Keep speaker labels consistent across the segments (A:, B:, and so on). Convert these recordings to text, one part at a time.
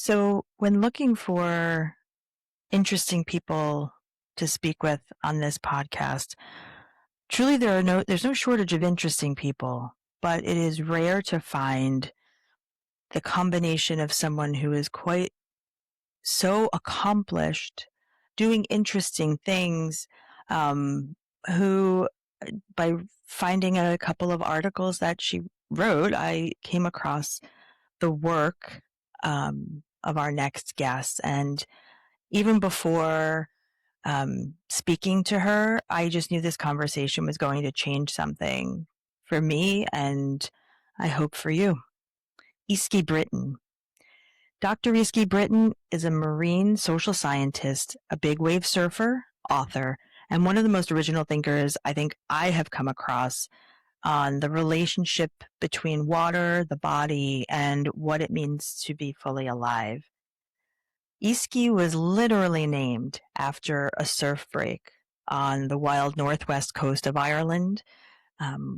A: So, when looking for interesting people to speak with on this podcast, truly there's no shortage of interesting people, but it is rare to find the combination of someone who is quite so accomplished, doing interesting things, um, who by finding a couple of articles that she wrote, I came across the work of our next guest. And even before speaking to her, I just knew this conversation was going to change something for me and I hope for you. Easkey Britton. Dr. Easkey Britton is a marine social scientist, a big wave surfer, author, and one of the most original thinkers I think I have come across on the relationship between water, the body, and what it means to be fully alive. Easkey was literally named after a surf break on the wild northwest coast of Ireland,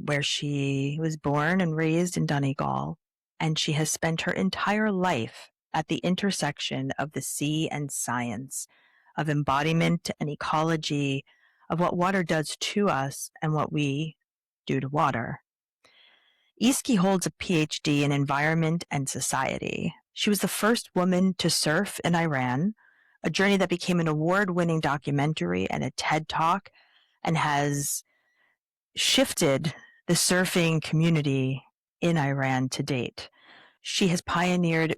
A: where she was born and raised in Donegal, and she has spent her entire life at the intersection of the sea and science, of embodiment and ecology, of what water does to us and what we do to water. Easkey holds a PhD in environment and society. She was the first woman to surf in Iran, a journey that became an award-winning documentary and a TED Talk and has shifted the surfing community in Iran to date. She has pioneered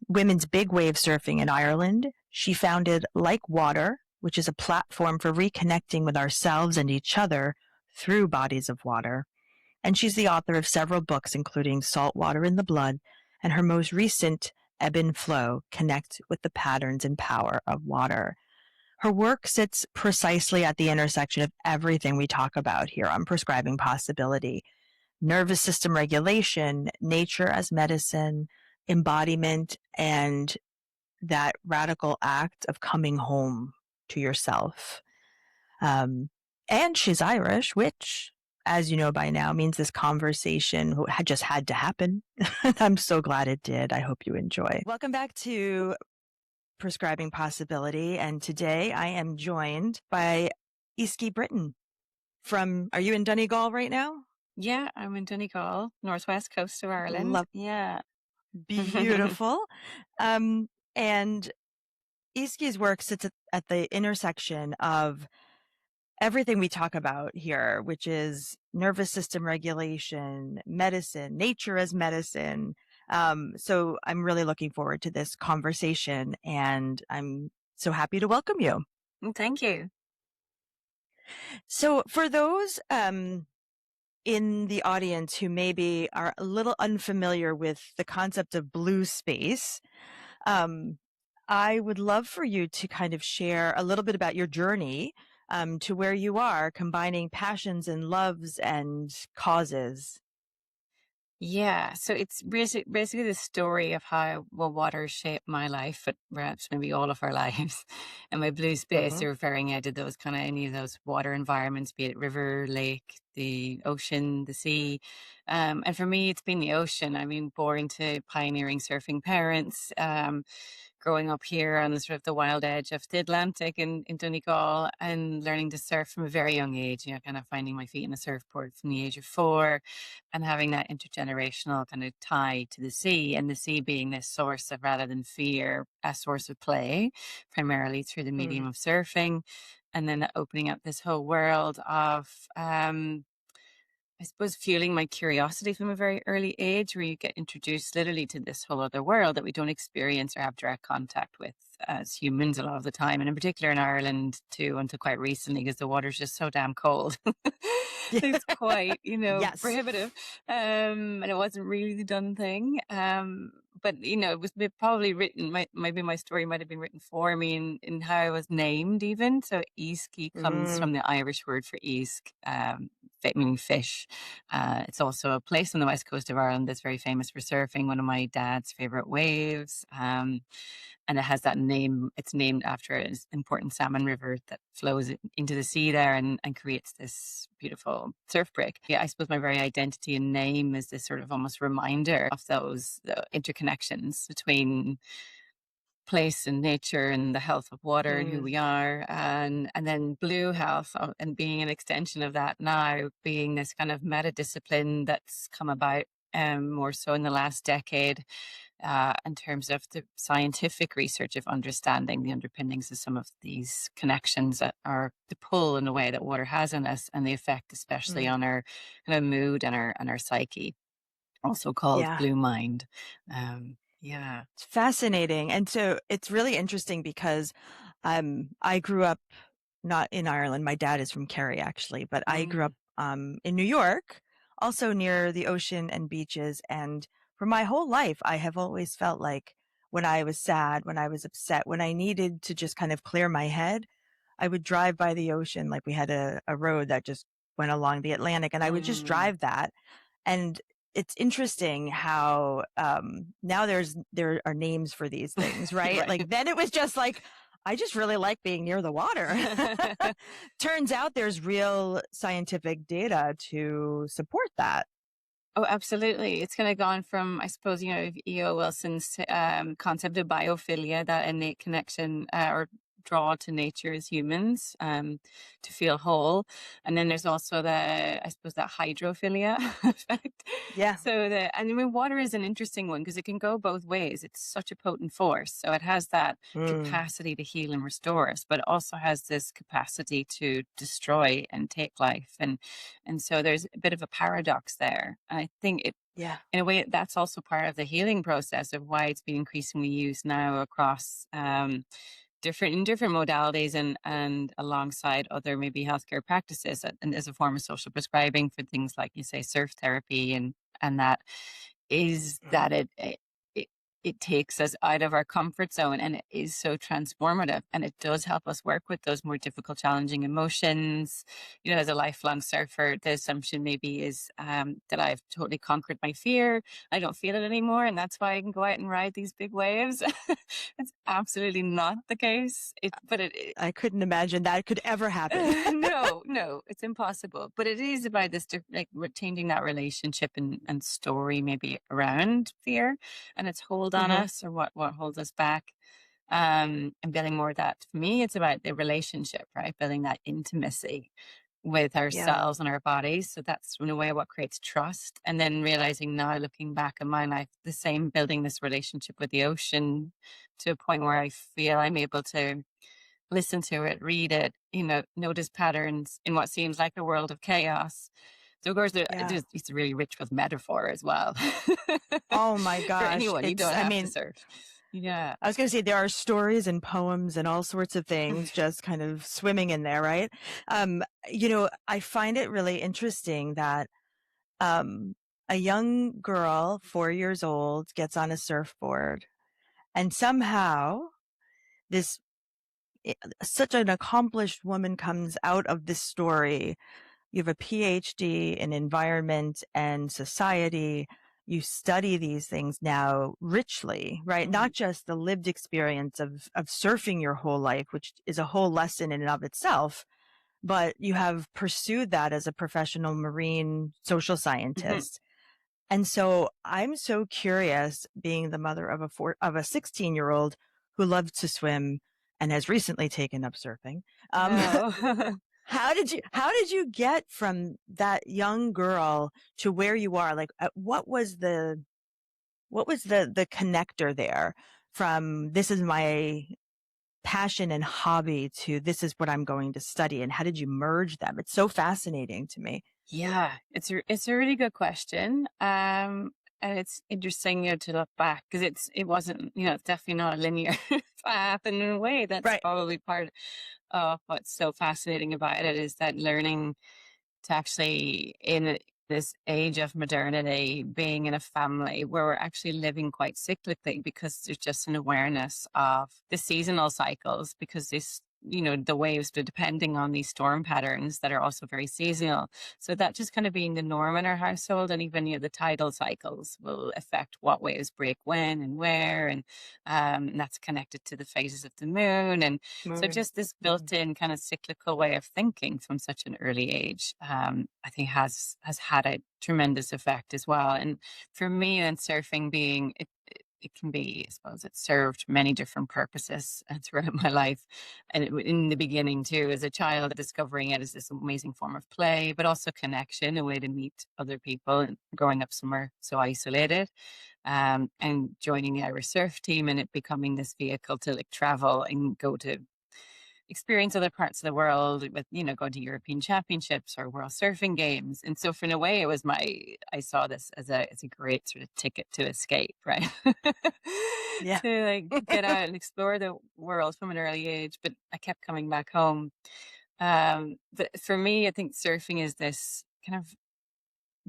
A: women's big wave surfing in Ireland. She founded Like Water, which is a platform for reconnecting with ourselves and each other through bodies of water. And she's the author of several books, including Salt Water in the Blood, and her most recent, Ebb and Flow, Connect with the Patterns and Power of Water. Her work sits precisely at the intersection of everything we talk about here on Prescribing Possibility: nervous system regulation, nature as medicine, embodiment, and that radical act of coming home to yourself. And she's Irish, which, as you know by now, means this conversation just had to happen. I'm so glad it did. I hope you enjoy. Welcome back to Prescribing Possibility. And today I am joined by Easkey Britton are you in Donegal right now?
B: Yeah, I'm in Donegal, northwest coast of Ireland. Yeah.
A: Beautiful. And Easkey's work sits at the intersection of everything we talk about here, which is nervous system regulation, medicine, nature as medicine. So I'm really looking forward to this conversation, and I'm so happy to welcome you.
B: Thank you.
A: So for those in the audience who maybe are a little unfamiliar with the concept of blue space, I would love for you to kind of share a little bit about your journey to where you are, combining passions and loves and causes.
B: Yeah, so it's basically the story of how water shaped my life, but perhaps maybe all of our lives. And my blue space,
A: Mm-hmm.
B: referring out to those kind of any of those water environments, be it river, lake, the ocean, the sea. And for me, it's been the ocean. I mean, born to pioneering surfing parents. Growing up here on the sort of the wild edge of the Atlantic in Donegal and learning to surf from a very young age, kind of finding my feet in a surfboard from the age of 4 and having that intergenerational kind of tie to the sea, and the sea being this source of, rather than fear, a source of play, primarily through the medium of surfing. And then opening up this whole world of, I suppose, fueling my curiosity from a very early age, where you get introduced literally to this whole other world that we don't experience or have direct contact with as humans a lot of the time. And in particular in Ireland too, until quite recently, because the water's just so damn cold. It's quite,
A: Yes.
B: prohibitive. And it wasn't really the done thing. But, it was probably written, maybe my story might have been written for me in how I was named even. So Easkey comes from the Irish word for Eask, meaning fish. It's also a place on the west coast of Ireland that's very famous for surfing, one of my dad's favorite waves. And it has that name. It's named after an important salmon river that flows into the sea there and creates this beautiful surf break. Yeah, I suppose my very identity and name is this sort of almost reminder of those interconnections between place and nature and the health of water and who
A: Mm,
B: we are, and then blue health, and being an extension of that now, being this kind of meta discipline that's come about more so in the last decade, in terms of the scientific research of understanding the underpinnings of some of these connections that are the pull in a way that water has on us, and the effect especially
A: mm,
B: on our kind of mood and our psyche, also called
A: yeah.
B: blue mind. Yeah.
A: It's fascinating. And so it's really interesting because I grew up not in Ireland. My dad is from Kerry, actually, but I grew up
B: Mm,
A: in New York, also near the ocean and beaches. And for my whole life, I have always felt like when I was sad, when I was upset, when I needed to just kind of clear my head, I would drive by the ocean. Like we had a road that just went along the Atlantic, and I would just
B: mm.
A: drive that. And it's interesting how now there are names for these things, right?
B: Right.
A: Like then it was just like I just really like being near the water. Turns out there's real scientific data to support that.
B: Oh, absolutely. It's kind of gone from, I suppose, E.O. Wilson's concept of biophilia, that innate connection, or draw to nature as humans, to feel whole. And then there's also I suppose, that hydrophilia effect.
A: Yeah.
B: So and I mean, water is an interesting one because it can go both ways. It's such a potent force. So it has that
A: Mm,
B: capacity to heal and restore us, but it also has this capacity to destroy and take life. And so there's a bit of a paradox there. I think
A: yeah.
B: in a way, that's also part of the healing process of why it's been increasingly used now across different modalities, and alongside other maybe healthcare practices, and as a form of social prescribing for things like, you say, surf therapy, and that is
A: Mm,
B: that it it takes us out of our comfort zone, and it is so transformative, and it does help us work with those more difficult, challenging emotions. As a lifelong surfer, the assumption maybe is that I've totally conquered my fear. I don't feel it anymore, and that's why I can go out and ride these big waves. It's absolutely not the case.
A: I couldn't imagine that could ever happen.
B: No, no, it's impossible. But it is about this, like, changing that relationship and story maybe around fear and its hold on
A: Hmm.
B: us, or what holds us back. And building more of that. For me, it's about the relationship, right? Building that intimacy with
A: Yeah.
B: ourselves and our bodies. So that's in a way what creates trust. And then realizing now, looking back in my life, the same, building this relationship with the ocean to a point where I feel I'm able to listen to it, read it, notice patterns in what seems like a world of chaos. So of course,
A: Yeah.
B: it's really rich with metaphor as well.
A: Oh my
B: For
A: gosh.
B: anyone, you
A: It's,
B: don't
A: I
B: have to
A: mean,
B: surf. Yeah.
A: I was going to say there are stories and poems and all sorts of things just kind of swimming in there, right? I find it really interesting that um, a young girl, 4 years old, gets on a surfboard, and somehow this such an accomplished woman comes out of this story. You have a PhD in environment and society. You study these things now richly, right?
B: Mhm.
A: Not just the lived experience of surfing your whole life, which is a whole lesson in and of itself, but you have pursued that as a professional marine social
B: Mhm.
A: scientist. And so I'm so curious, being the mother of a 16-year-old who loves to swim and has recently taken up surfing. Um,
B: Oh.
A: how did you get from that young girl to where you are? Like, what was the connector there from this is my passion and hobby to this is what I'm going to study, and how did you merge them? It's so fascinating to me.
B: Yeah, it's a really good question. And it's interesting, to look back, because it wasn't, it's definitely not a linear path. And in a way, that's
A: Right.
B: probably part of what's so fascinating about it, is that learning to actually, in this age of modernity, being in a family where we're actually living quite cyclically, because there's just an awareness of the seasonal cycles, because this the waves, depending on these storm patterns that are also very seasonal. So that just kind of being the norm in our household, and even the tidal cycles will affect what waves break when and where, and that's connected to the phases of the moon, and so
A: Moon.
B: just this
A: Mhm.
B: built-in kind of cyclical way of thinking from such an early age, I think has had a tremendous effect as well. And for me, and surfing being it can be, I suppose, it served many different purposes throughout my life. And in the beginning, too, as a child, discovering it as this amazing form of play, but also connection, a way to meet other people, and growing up somewhere so isolated, and joining the Irish surf team, and it becoming this vehicle to like travel and go to experience other parts of the world with, going to European championships or world surfing games. And so for in a way it was I saw this as a great sort of ticket to escape, right?
A: Yeah.
B: To like get out and explore the world from an early age. But I kept coming back home. But for me, I think surfing is this kind of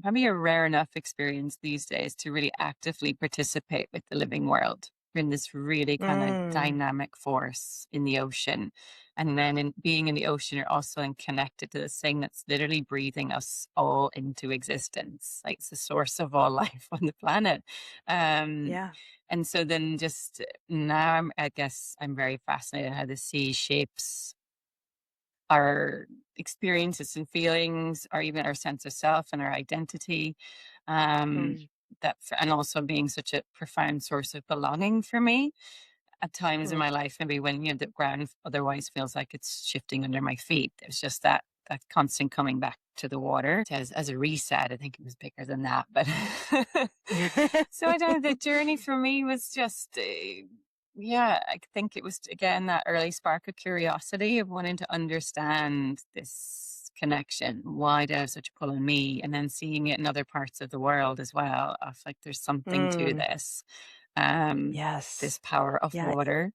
B: probably a rare enough experience these days to really actively participate with the living world. We're in this really kind of
A: Mm.
B: dynamic force in the ocean. And then in being in the ocean, you're also connected to this thing that's literally breathing us all into existence. Like it's the source of all life on the planet. Um,
A: Yeah.
B: and so then just now I guess I'm very fascinated how the sea shapes our experiences and feelings, or even our sense of self and our identity. Um,
A: Mm.
B: and also being such a profound source of belonging for me at times in
A: Mm.
B: my life, maybe when the ground otherwise feels like it's shifting under my feet. There's just that constant coming back to the water as a reset. I think it was bigger than that, but so I don't know. The journey for me was just, yeah, I think it was again that early spark of curiosity of wanting to understand this connection. Why do I have such a pull on me? And then seeing it in other parts of the world as well. Of like, there's something to
A: Mm.
B: this, um,
A: Yes.
B: this power of
A: Yeah.
B: water.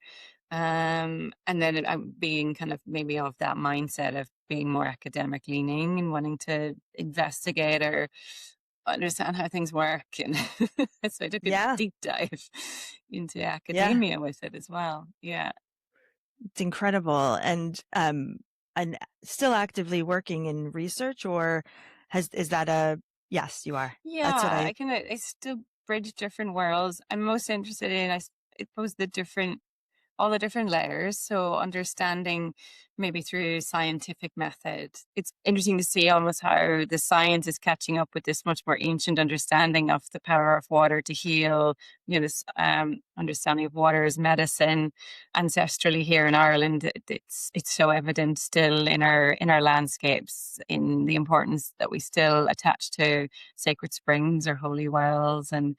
B: And then I'm being kind of maybe of that mindset of being more academic leaning and wanting to investigate or understand how things work. And so I took a
A: Yeah.
B: deep dive into
A: Yeah.
B: academia with it as well. Yeah.
A: It's incredible. And still actively working in research, or is that a yes, you are. That's what
B: Yeah.
A: I
B: I still bridge different worlds. I'm most interested in, I suppose, all the different layers. So understanding maybe through scientific method. It's interesting to see almost how the science is catching up with this much more ancient understanding of the power of water to heal, this understanding of water as medicine ancestrally here in Ireland. It's so evident still in our landscapes, in the importance that we still attach to sacred springs or holy wells, and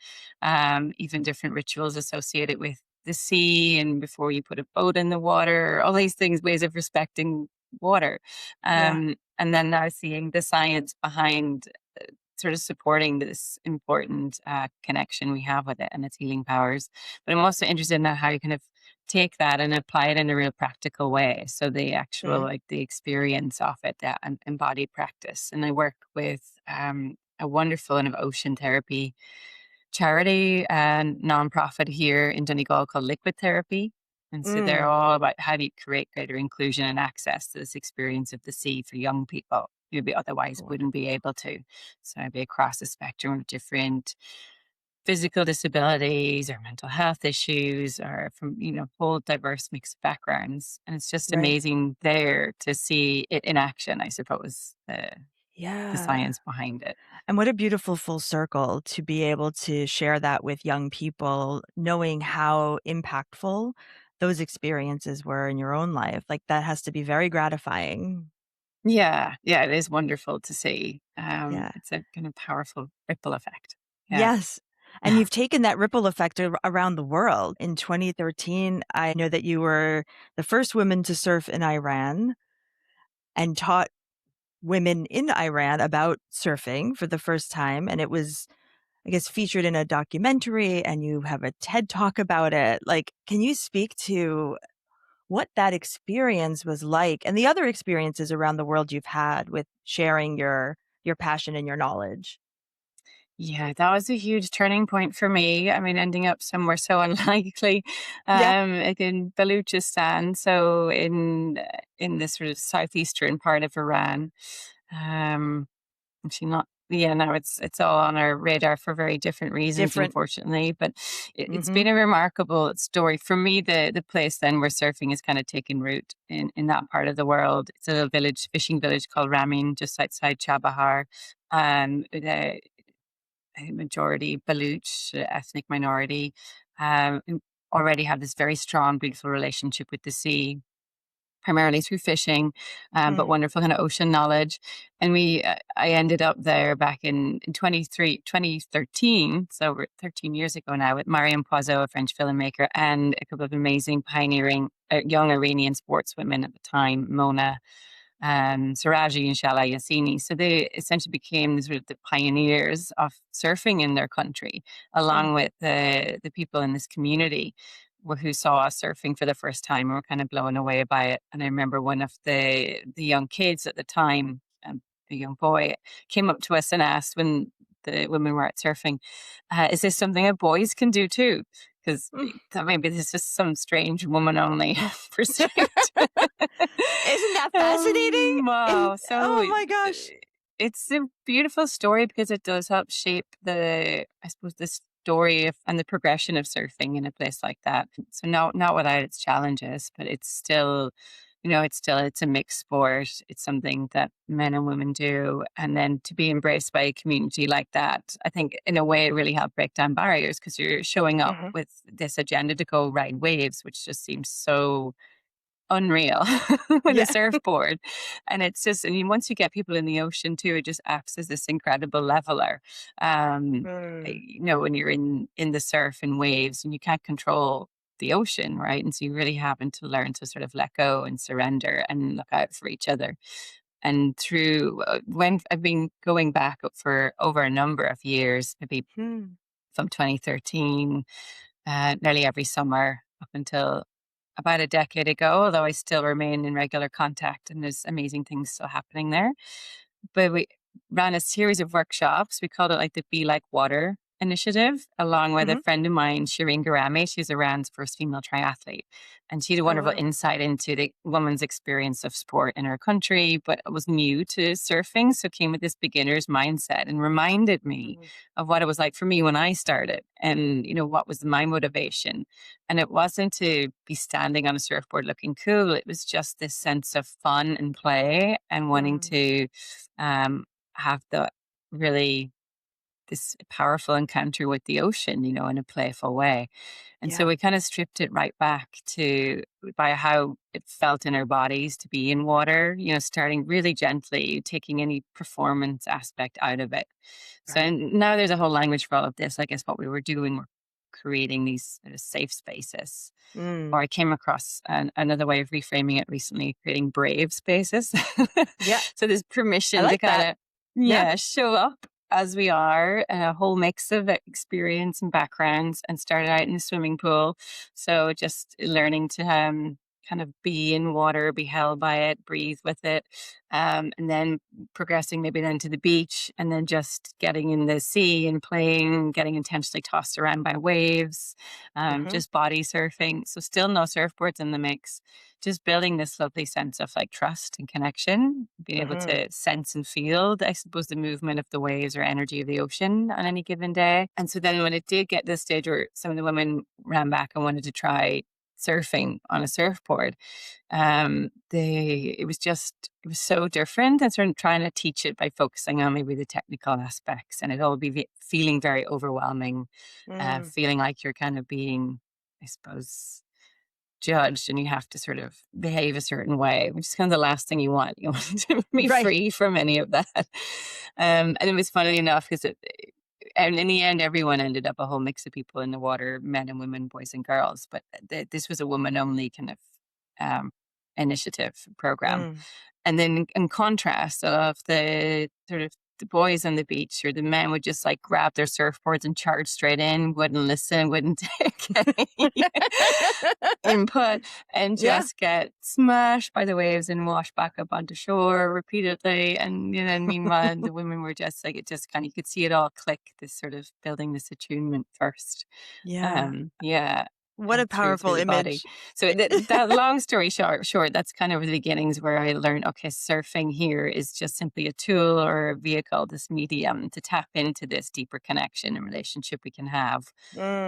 B: even different rituals associated with the sea, and before you put a boat in the water, all these things, ways of respecting water.
A: yeah.
B: And then now seeing the science behind sort of supporting this important connection we have with it and its healing powers. But I'm also interested in how you kind of take that and apply it in a real practical way. So the actual,
A: Mhm.
B: like the experience of it, that embodied practice. And I work with a wonderful and of ocean therapy charity and nonprofit here in Donegal called Liquid Therapy. And so they're
A: Mm.
B: all about how do you create greater inclusion and access to this experience of the sea for young people who maybe otherwise wouldn't be able to. So I'd be across the spectrum of different physical disabilities or mental health issues, or from, whole diverse mix of backgrounds. And it's just
A: Right.
B: amazing there to see it in action, I suppose, the
A: Yeah.
B: science behind it.
A: And what a beautiful full circle to be able to share that with young people, knowing how impactful those experiences were in your own life. Like, that has to be very gratifying.
B: Yeah, yeah, it is wonderful to see.
A: Yeah.
B: It's a kind of powerful ripple effect. Yeah.
A: Yes. And you've taken that ripple effect around the world. In 2013, I know that you were the first woman to surf in Iran and taught women in Iran about surfing for the first time. And it was, I guess, featured in a documentary, and you have a TED talk about it. Like, can you speak to what that experience was like and the other experiences around the world you've had with sharing your passion and your knowledge?
B: Yeah, that was a huge turning point for me. I mean, ending up somewhere so unlikely,
A: Yeah.
B: like in Baluchistan, so in this sort of southeastern part of Iran. Um, Actually not, yeah, no, it's all on our radar for very different reasons,
A: Different.
B: unfortunately, but it's
A: Mhm.
B: been a remarkable story. For me, the place then where surfing has kind of taken root in that part of the world. It's a little village, fishing village called Ramin, just outside Chabahar. The a majority Baluch, ethnic minority, who already have this very strong, beautiful relationship with the sea, primarily through fishing, but
A: Mm.
B: wonderful kind of ocean knowledge. And I ended up there back in 2013, so we're 13 years ago now, with Mariam Poiseau, a French filmmaker, and a couple of amazing pioneering young Iranian sportswomen at the time, Mona Siraji and Shala Yassini. So they essentially became the sort of the pioneers of surfing in their country,
A: Mm.
B: along with the people in this community who saw us surfing for the first time and were kind of blown away by it. And I remember one of the young kids at the time, a young boy, came up to us and asked when the women were out surfing, "Is this something that boys can do too?" Because
A: Mm.
B: maybe this is some strange woman only pursuit.
A: Isn't that fascinating? And
B: Wow. So
A: oh my gosh.
B: it's a beautiful story because it does help shape I suppose, the story and the progression of surfing in a place like that. So not without its challenges, but it's still, it's a mixed sport. It's something that men and women do. And then to be embraced by a community like that, I think in a way it really helped break down barriers because you're showing up
A: Mhm.
B: with this agenda to go ride waves, which just seems so unreal with a
A: Yeah.
B: surfboard. And it's just, once you get people in the ocean too, it just acts as this incredible leveler.
A: Mm.
B: When you're in the surf and waves and you can't control the ocean, right? And so you really having to learn to sort of let go and surrender and look out for each other. And through when I've been going back up for over a number of years, maybe
A: Hmm.
B: from 2013, nearly every summer up until about a decade ago, although I still remain in regular contact and there's amazing things still happening there. But we ran a series of workshops. We called it like the Be Like Water initiative, along with a
A: Mhm.
B: friend of mine, Shireen Garami. She's Iran's first female triathlete. And she had a
A: Oh,
B: wonderful
A: wow.
B: insight into the woman's experience of sport in her country, but was new to surfing. So came with this beginner's mindset and reminded me
A: Mhm.
B: of what it was like for me when I started and, what was my motivation. And it wasn't to be standing on a surfboard looking cool. It was just this sense of fun and play and wanting
A: Mm.
B: to have the really this powerful encounter with the ocean, in a playful way. And so
A: Yeah.
B: we kind of stripped it right back to by how it felt in our bodies to be in water, starting really gently, taking any performance aspect out of it. So
A: Right.
B: now there's a whole language for all of this. I guess what we were doing, we're creating these sort of safe spaces. Or
A: Mm.
B: I came across another way of reframing it recently, creating brave spaces.
A: Yeah.
B: So there's
A: I
B: permission to
A: like
B: kind
A: that.
B: of,
A: Yeah.
B: yeah, show up as we are, a whole mix of experience and backgrounds, and started out in the swimming pool. So just learning to kind of be in water, be held by it, breathe with it, and then progressing maybe then to the beach, and then just getting in the sea and playing, getting intentionally tossed around by waves,
A: Mhm.
B: just body surfing. So still no surfboards in the mix, just building this lovely sense of like trust and connection, being able
A: Mhm.
B: to sense and feel, I suppose, the movement of the waves or energy of the ocean on any given day. And so then when it did get to the stage where some of the women ran back and wanted to try surfing on a surfboard, it was so different, and sort of trying to teach it by focusing on maybe the technical aspects, and it all be feeling very overwhelming,
A: Mm.
B: feeling like you're kind of being, I suppose, judged and you have to sort of behave a certain way, which is kind of the last thing you want. You want to be
A: Right.
B: free from any of that. And it was funny enough because and in the end, everyone ended up a whole mix of people in the water, men and women, boys and girls. But this was a woman only kind of um, initiative program.
A: Mm.
B: And then in contrast of the sort of the boys on the beach or the men would just like grab their surfboards and charge straight in, wouldn't listen, wouldn't take any input, and
A: Yeah.
B: just get smashed by the waves and washed back up onto shore repeatedly. And meanwhile, the women were just like, it just kind of, you could see it all click, this sort of building this attunement first.
A: Yeah.
B: Yeah,
A: What a
B: through
A: powerful
B: the body.
A: image.
B: So that long story short, that's kind of the beginnings where I learned, okay, surfing here is just simply a tool or a vehicle, this medium to tap into this deeper connection and relationship we can have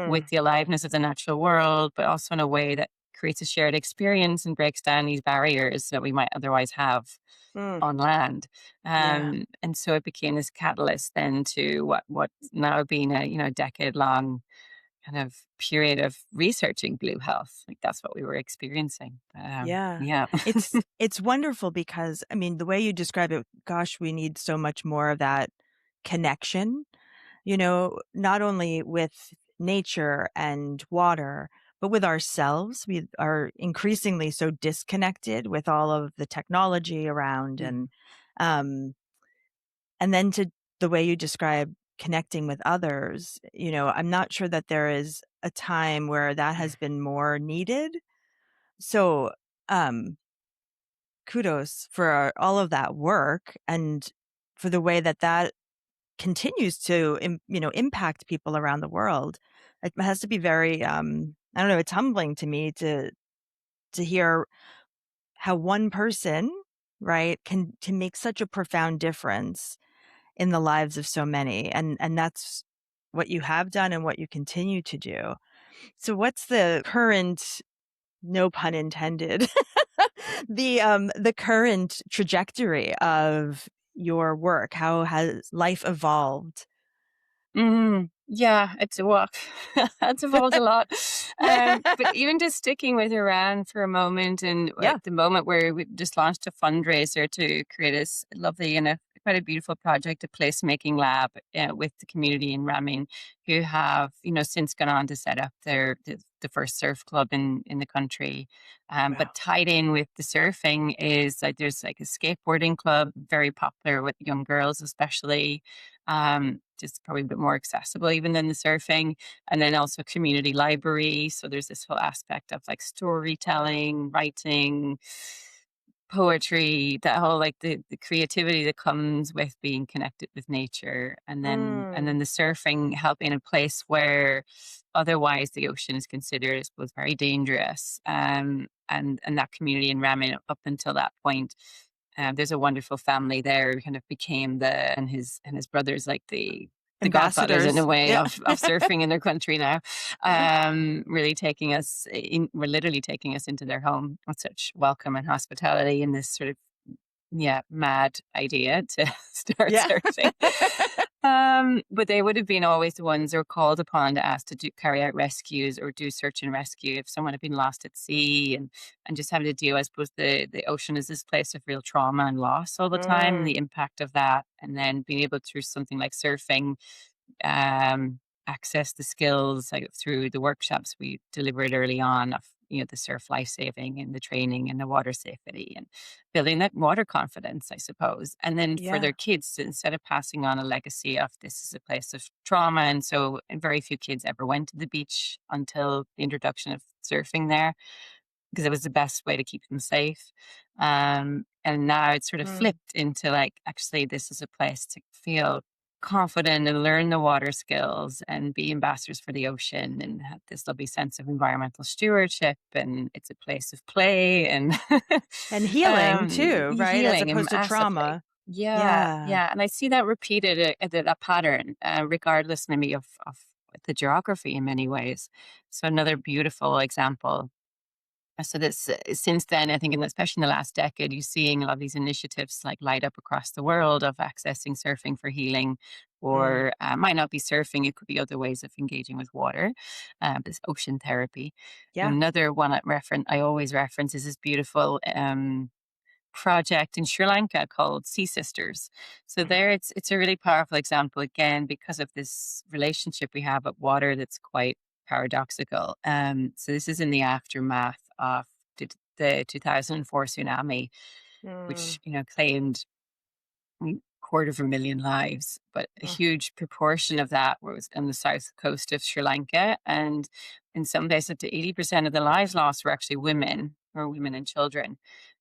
B: with
A: Mm,
B: the aliveness of the natural world, but also in a way that creates a shared experience and breaks down these barriers that we might otherwise have
A: mm,
B: on land.
A: yeah.
B: And so it became this catalyst then to what's now been a decade long kind of period of researching blue health. Like that's what we were experiencing.
A: Yeah.
B: Yeah.
A: It's wonderful because, I mean, the way you describe it, gosh, we need so much more of that connection, not only with nature and water, but with ourselves. We are increasingly so disconnected with all of the technology around,
B: Mhm.
A: um and then to the way you describe connecting with others, I'm not sure that there is a time where that has been more needed. So, um kudos for all of that work and for the way that continues to impact people around the world. It has to be very, I don't know, it's humbling to me to hear how one person, right, can make such a profound difference in the lives of so many, and that's what you have done and what you continue to do. So what's the current, no pun intended, the current trajectory of your work? How has life evolved?
B: Yeah, it's a walk. It's evolved a lot. But even just sticking with Iran for a moment, and
A: Yeah.
B: at the moment where we just launched a fundraiser to create this lovely and a quite a beautiful project, a placemaking lab with the community in Ramin, who have since gone on to set up the first surf club in the country.
A: Wow.
B: But tied in with the surfing is like there's like a skateboarding club, very popular with young girls, especially just probably a bit more accessible even than the surfing. And then also community library. So there's this whole aspect of like storytelling, writing, poetry, that whole like the creativity that comes with being connected with nature. And then
A: Mm,
B: the surfing help in a place where otherwise the ocean is considered, I suppose, very dangerous. And that community in Ramin up until that point, there's a wonderful family there who kind of became and his brothers like the godfathers in a
A: ambassadors.
B: way
A: Yeah.
B: of surfing in their country now. Really taking us in, were literally taking us into their home with such welcome and hospitality and this sort of mad idea to start
A: Yeah.
B: surfing. But they would have been always the ones who were called upon to ask to carry out rescues or do search and rescue if someone had been lost at sea, and just having to deal, I suppose, the ocean is this place of real trauma and loss all the time, and
A: Mm,
B: the impact of that, and then being able through something like surfing um, access the skills like through the workshops we delivered early on of the surf life saving and the training and the water safety and building that water confidence, I suppose. And then for
A: yeah.
B: their kids, instead of passing on a legacy of this is a place of trauma, and very few kids ever went to the beach until the introduction of surfing there because it was the best way to keep them safe. And now it's sort of
A: Mm.
B: flipped into like, actually, this is a place to feel confident and learn the water skills and be ambassadors for the ocean and have this lovely sense of environmental stewardship. And it's a place of play and
A: And healing too, right? As
B: healing and
A: opposed to
B: massively.
A: trauma.
B: Yeah,
A: Yeah.
B: yeah. And I see that repeated, that pattern, regardless maybe of the geography in many ways. So another beautiful example. So this since then, I think, especially in the last decade, you're seeing a lot of these initiatives like light up across the world of accessing surfing for healing,
A: Mm.
B: or might not be surfing; it could be other ways of engaging with water. This ocean therapy.
A: Yeah.
B: Another one I always reference is this beautiful project in Sri Lanka called Sea Sisters. So there, it's a really powerful example again because of this relationship we have with water that's quite paradoxical. So this is in the aftermath of the 2004 tsunami,
A: Mm.
B: which claimed 250,000 lives, but a
A: Mm.
B: huge proportion of that was on the south coast of Sri Lanka. And in some places, up to 80% of the lives lost were actually women or women and children.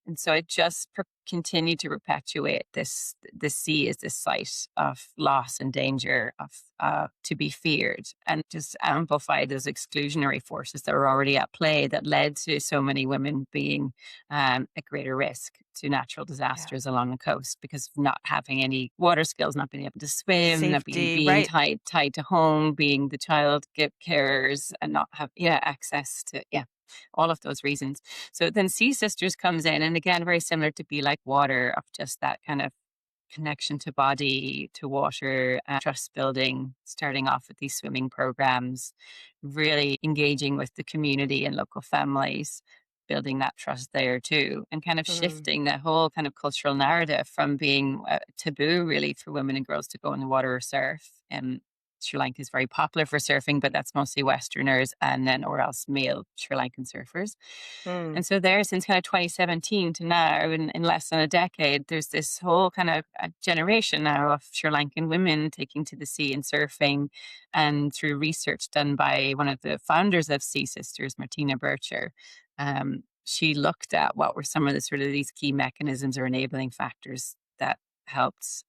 B: And so it just continued to perpetuate this. The sea is this site of loss and danger, of to be feared, and just amplified those exclusionary forces that were already at play that led to so many women being at greater risk to natural
A: Yeah.
B: disasters along the coast because of not having any water skills, not being able to swim, not
A: Safety,
B: being
A: right.
B: tied to home, being the child carers, and not have access to all of those reasons. So then Sea Sisters comes in, and again, very similar to Be Like Water, of just that kind of connection to body, to water, trust building, starting off with these swimming programs, really engaging with the community and local families, building that trust there too, and kind of
A: Mm.
B: shifting the whole kind of cultural narrative from being taboo really for women and girls to go in the water or surf. And Sri Lanka is very popular for surfing, but that's mostly Westerners and then or else male Sri Lankan surfers.
A: Mm.
B: And so there, since kind of 2017 to now, in less than a decade, there's this whole kind of generation now of Sri Lankan women taking to the sea and surfing. And through research done by one of the founders of Sea Sisters, Martina Bircher, she looked at what were some of the sort of these key mechanisms or enabling factors that helped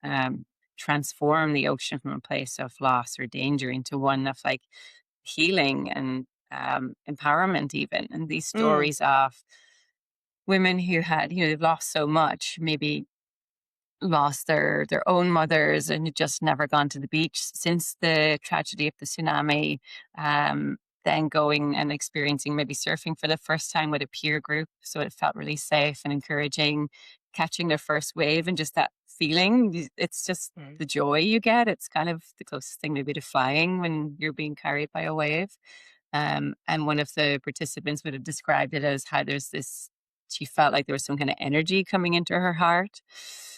B: transform the ocean from a place of loss or danger into one of like healing and empowerment even. And these
A: Mm.
B: stories of women who had, they've lost so much, maybe lost their own mothers and had just never gone to the beach since the tragedy of the tsunami, then going and experiencing maybe surfing for the first time with a peer group, so it felt really safe and encouraging, catching their first wave and just that feeling. It's just
A: Mm.
B: the joy you get. It's kind of the closest thing maybe to flying when you're being carried by a wave. And one of the participants would have described it as how there's this, she felt like there was some kind of energy coming into her heart.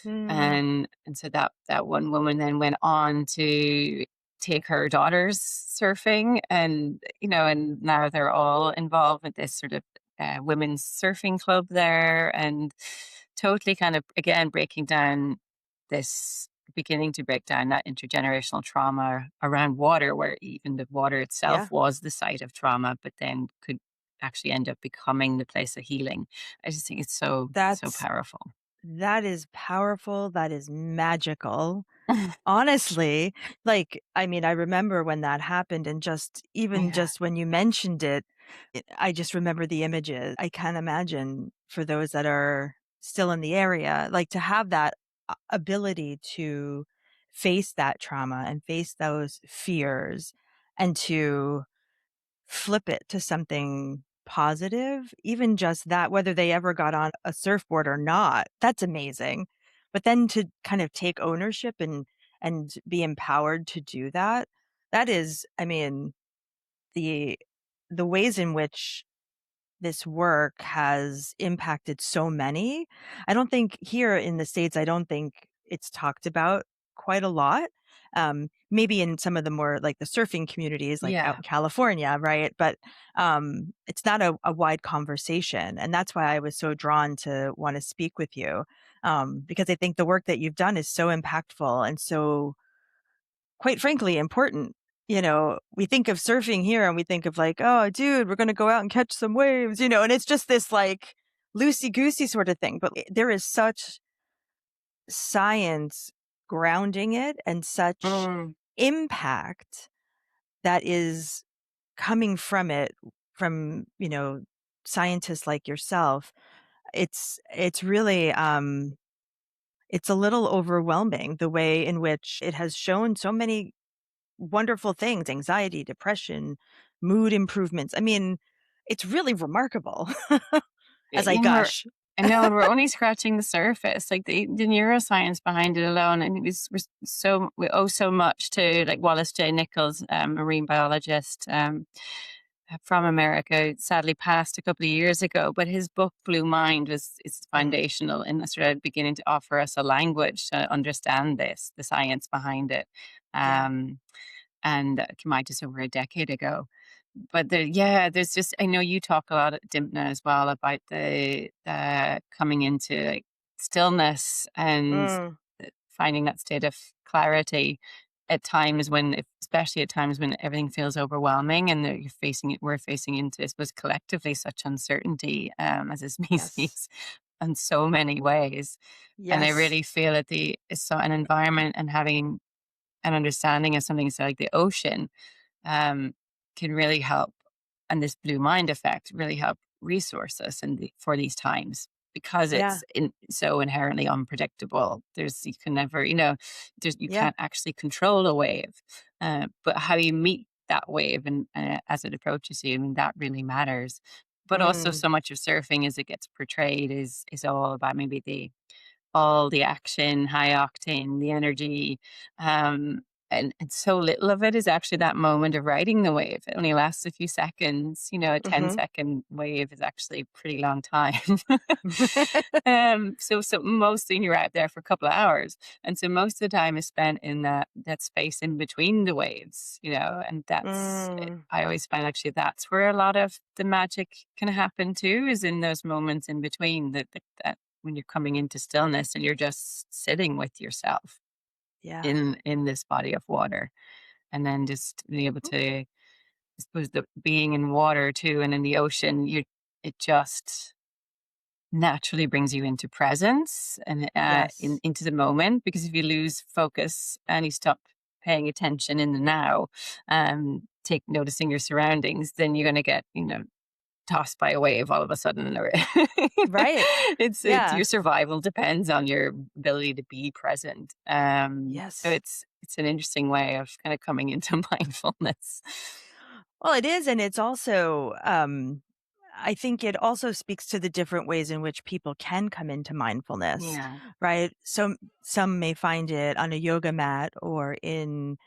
A: Mm.
B: And so that one woman then went on to take her daughters surfing, and and now they're all involved with this sort of women's surfing club there, and totally kind of again breaking down this, beginning to break down that intergenerational trauma around water, where even the water
A: Yeah.
B: itself was the site of trauma, but then could actually end up becoming the place of healing. I just think it's so
A: That's
B: powerful.
A: that is powerful, that is magical. Honestly, like, I mean, I remember when that happened and just even
B: Yeah.
A: just when you mentioned it, I just remember the images. I can't imagine for those that are still in the area, like, to have that ability to face that trauma and face those fears and to flip it to something positive, even just that, whether they ever got on a surfboard or not, that's amazing. But then to kind of take ownership and be empowered to do that, that is, I mean, the the ways in which this work has impacted so many. I don't think here in the States, I don't think it's talked about quite a lot. Maybe in some of the more like the surfing communities, like out
B: Yeah.
A: in California, right? But it's not a wide conversation. And that's why I was so drawn to want to speak with you, because I think the work that you've done is so impactful and so quite frankly important. We think of surfing here and we think of like, oh, dude, we're going to go out and catch some waves, and it's just this like loosey goosey sort of thing. But there is such science grounding it and such
B: Mm.
A: impact that is coming from it, from, scientists like yourself. It's really, it's a little overwhelming the way in which it has shown so many wonderful things, anxiety, depression, mood improvements. I mean, it's really remarkable
B: Yeah,
A: as I
B: and
A: gush.
B: I know, and we're only scratching the surface. Like the neuroscience behind it alone, I mean, we owe so much to like Wallace J. Nichols, marine biologist from America, sadly passed a couple of years ago. But his book Blue Mind was is
A: Mm,
B: foundational in sort of beginning to offer us a language to understand this, the science behind it.
A: yeah.
B: Um, and came out just over a decade ago. But there's just, I know you talk a lot at Dimna as well about the coming into like stillness and
A: Mm,
B: finding that state of clarity at times when, especially at times when everything feels overwhelming and that we're facing into, I suppose, collectively such uncertainty as a
A: Yes.
B: species in so many ways. And I
A: Yes.
B: really feel that so an environment and having an understanding of something so like the ocean um, can really help, and this blue mind effect really help resource us for these times because
A: Yeah.
B: so inherently unpredictable. You can never, you
A: Yeah.
B: can't actually control a wave, but how you meet that wave and as it approaches you, I mean, that really matters. But also,
A: Mm.
B: so much of surfing as it gets portrayed is all about maybe all the action, high octane, the energy, um, and so little of it is actually that moment of riding the wave. It only lasts a few seconds. A
A: Mhm.
B: 10-second wave is actually a pretty long time. So mostly you're out there for a couple of hours, and so most of the time is spent in that space in between the waves. And
A: Mm.
B: I always find actually that's where a lot of the magic can happen too, is in those moments in between that when you're coming into stillness and you're just sitting with yourself
A: Yeah.
B: in this body of water, and then just being able to, I suppose, the being in water too and in the ocean, it just naturally brings you into presence and
A: Yes.
B: into the moment, because if you lose focus and you stop paying attention in the now, take noticing your surroundings, then you're going to get tossed by a wave all of a sudden, or
A: Right.
B: it's
A: Yeah.
B: your survival depends on your ability to be present. So
A: Yes.
B: it's an interesting way of kind of coming into mindfulness.
A: Well, it is, and it's also, I think it also speaks to the different ways in which people can come into mindfulness,
B: Yeah.
A: right? So some may find it on a yoga mat or in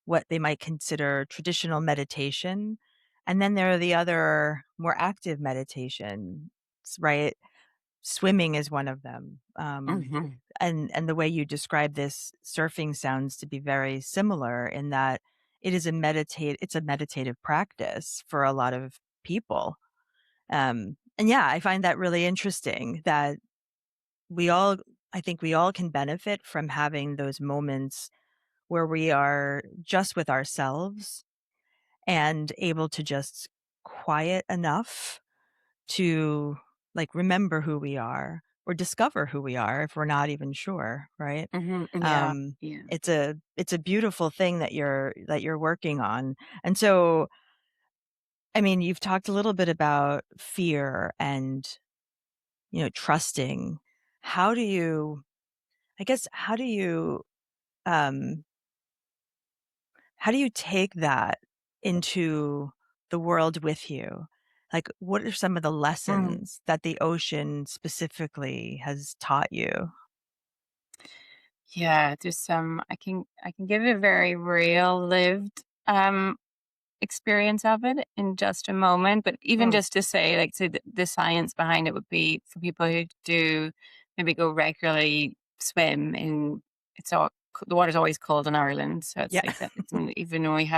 A: what they might consider traditional meditation. And then there are the other more active meditations, right? Swimming is one of them.
B: Hmm.
A: And the way you describe this, surfing sounds to be very similar in that it's a meditative practice for a lot of people. And yeah, I find that really interesting that we all I think we all can benefit from having those moments where we are just with ourselves and able to just quiet enough to, like, remember who we are or discover who we are if we're not even sure, right?
B: Hmm. Yeah.
A: Um,
B: Yeah.
A: it's a beautiful thing that you're working on. And so, I mean, you've talked a little bit about fear and, trusting. How do you I guess, um how do you take that into the world with you? Like, what are some of the
B: Mm.
A: lessons that the ocean specifically has taught you?
B: Yeah, there's some I can give a very real lived experience of it in just a moment. But even
A: Mm.
B: just to say, like, say the science behind it would be for people who do maybe go regularly swim in, it's all, the water's always cold in Ireland. So it's
A: Yeah.
B: like that. Even when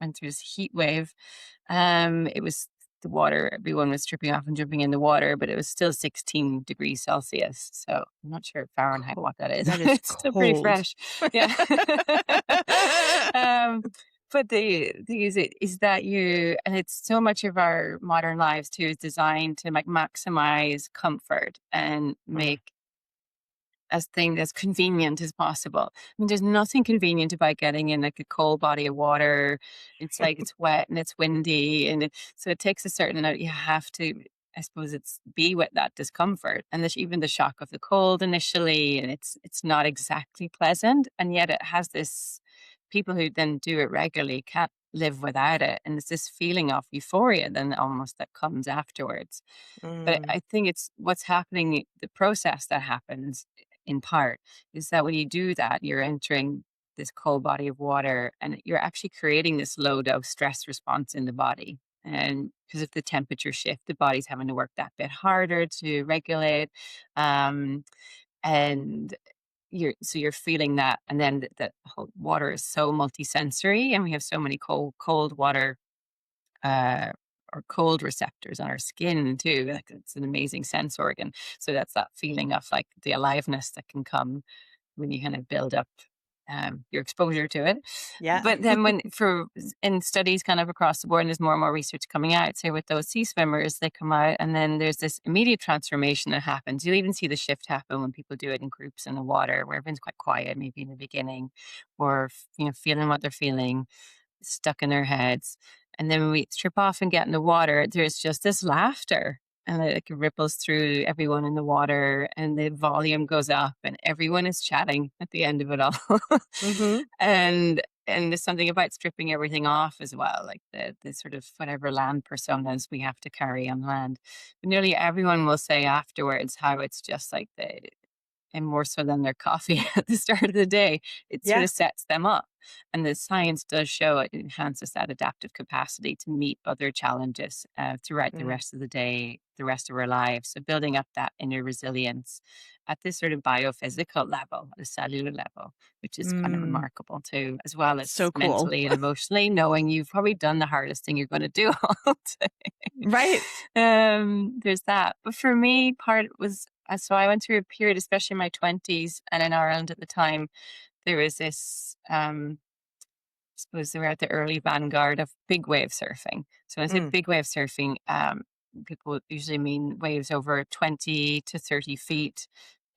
B: went through this heat wave, it was the water, everyone was stripping off and jumping in the water, but it was still 16 degrees Celsius. So I'm not sure Fahrenheit
A: Co
B: what that is.
A: That is
B: It's still pretty
A: cold.
B: fresh. Yeah. um, but the thing is that and it's so much of our modern lives too is designed to like maximize comfort and
A: Mm.
B: make thing as convenient as possible. I mean, there's nothing convenient about getting in like a cold body of water. It's like it's wet and it's windy, and so it takes a certain amount. You have to, I suppose, it's be with that discomfort, and there's even the shock of the cold initially, and it's not exactly pleasant, and yet it has this. People who then do it regularly can't live without it, and it's this feeling of euphoria then almost that comes afterwards. But
A: Mm.
B: I think it's what's happening, the process that happens in part is that when you do that, you're entering this cold body of water and you're actually creating this low dose stress response in the body. And because of the temperature shift, the body's having to work that bit harder to regulate. Um, and you're feeling that. And then that whole water is so multisensory, and we have so many cold water uh, or cold receptors on our skin too. Like it's an amazing sense organ. So that's that feeling of like the aliveness that can come. when you kind of build up your exposure to it.
A: Yeah.
B: But then in studies kind of across the board, and there's more and more research coming out, say with those sea swimmers, they come out and then there's this immediate transformation that happens. You'll even see the shift happen when people do it in groups in the water where everyone's quite quiet, maybe in the beginning, or feeling what they're feeling, stuck in their heads. And then when we strip off and get in the water, there's just this laughter and it like ripples through everyone in the water and the volume goes up and everyone is chatting at the end of it all.
A: Hmm.
B: And there's something about stripping everything off as well, like the sort of whatever land personas we have to carry on land. But nearly everyone will say afterwards how it's just like and more so than their coffee at the start of the day, it sort
A: Yeah.
B: of sets them up. And the science does show it enhances that adaptive capacity to meet other challenges throughout the
A: Mm.
B: rest of the day, the rest of our lives. So building up that inner resilience at this sort of biophysical level, at a cellular level, which is kind of
A: Mm.
B: remarkable too, as well as
A: So cool.
B: mentally and emotionally, knowing you've probably done the hardest thing you're going to do all day.
A: Right.
B: There's that. But for me, part was so I went through a period, especially in my 20s and in Ireland at the time, there was this, suppose they were at the early vanguard of big wave surfing. So when I say
A: Mm.
B: big wave surfing, people usually mean waves over 20 to 30 feet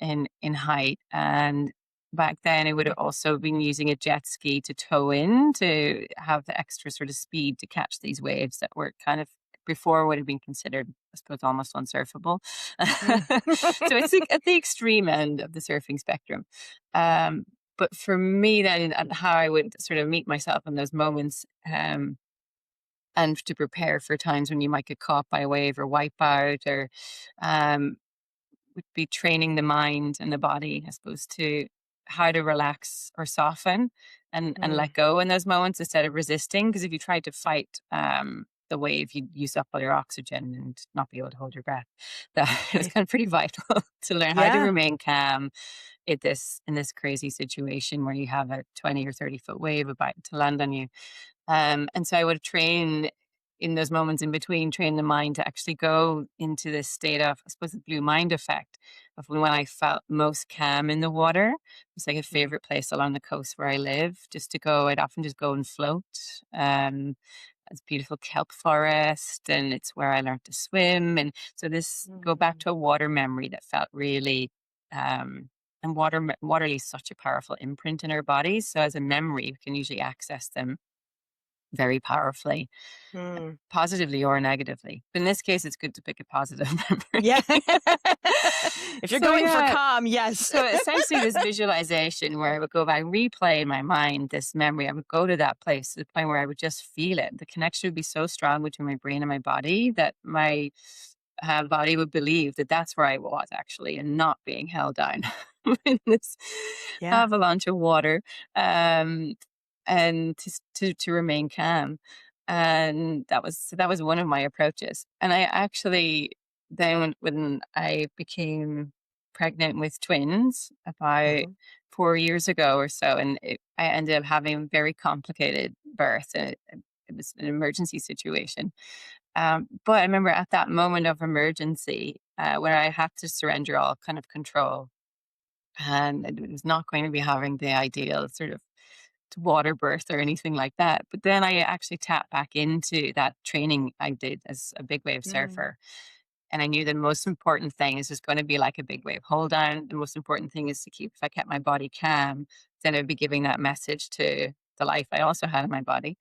B: in height. And back then, it would have also been using a jet ski to tow in to have the extra sort of speed to catch these waves that were kind of before would have been considered, I suppose, almost unsurfable.
A: Mm.
B: So it's like at the extreme end of the surfing spectrum. Um, but for me, then, and how I would sort of meet myself in those moments, and to prepare for times when you might get caught by a wave or wipe out, or um, would be training the mind and the body, I suppose, to how to relax or soften and let
A: Mm.
B: go in those moments instead of resisting. Because if you try to fight the wave, you'd use up all your oxygen and not be able to hold your breath. That is
A: Right.
B: kind of pretty vital to learn how to
A: Yeah.
B: remain calm in this crazy situation where you have a 20 or 30-foot wave about to land on you. And so I would train in those moments in between, train the mind to actually go into this state of, I suppose, the blue mind effect of when I felt most calm in the water. It's like a
A: Mm.
B: favorite place along the coast where I live, just to go. I'd often just go and float. It's beautiful kelp forest, and it's where I learned to swim. And so this go back
A: Mm.
B: to a water memory that felt really, and water leaves such a powerful imprint in our bodies. So as a memory, we can usually access them very powerfully,
A: Mm.
B: positively or negatively. But in this case, it's good to pick a positive memory.
A: Yeah. If you're
B: So
A: going for
B: yeah,
A: calm, yes.
B: so essentially this visualization where I would go back, replay in my mind this memory. I would go to that place to the point where I would just feel it. The connection would be so strong between my brain and my body that my body would believe that that's where I was actually and not being held down in this
A: Yeah.
B: avalanche of water. Um, and to remain calm. And that was one of my approaches. And I actually then when I became pregnant with twins about
A: Mhm.
B: 4 years ago or so, and I ended up having a very complicated birth. It was an emergency situation. But I remember at that moment of emergency, where I had to surrender all kind of control, and it was not going to be having the ideal sort of water birth or anything like that. But then I actually tapped back into that training I did as a big wave
A: Mm.
B: surfer. And I knew the most important thing is just going to be like a big wave hold down. The most important thing is to keep, if I kept my body calm, then I'd be giving that message to the life I also had in my body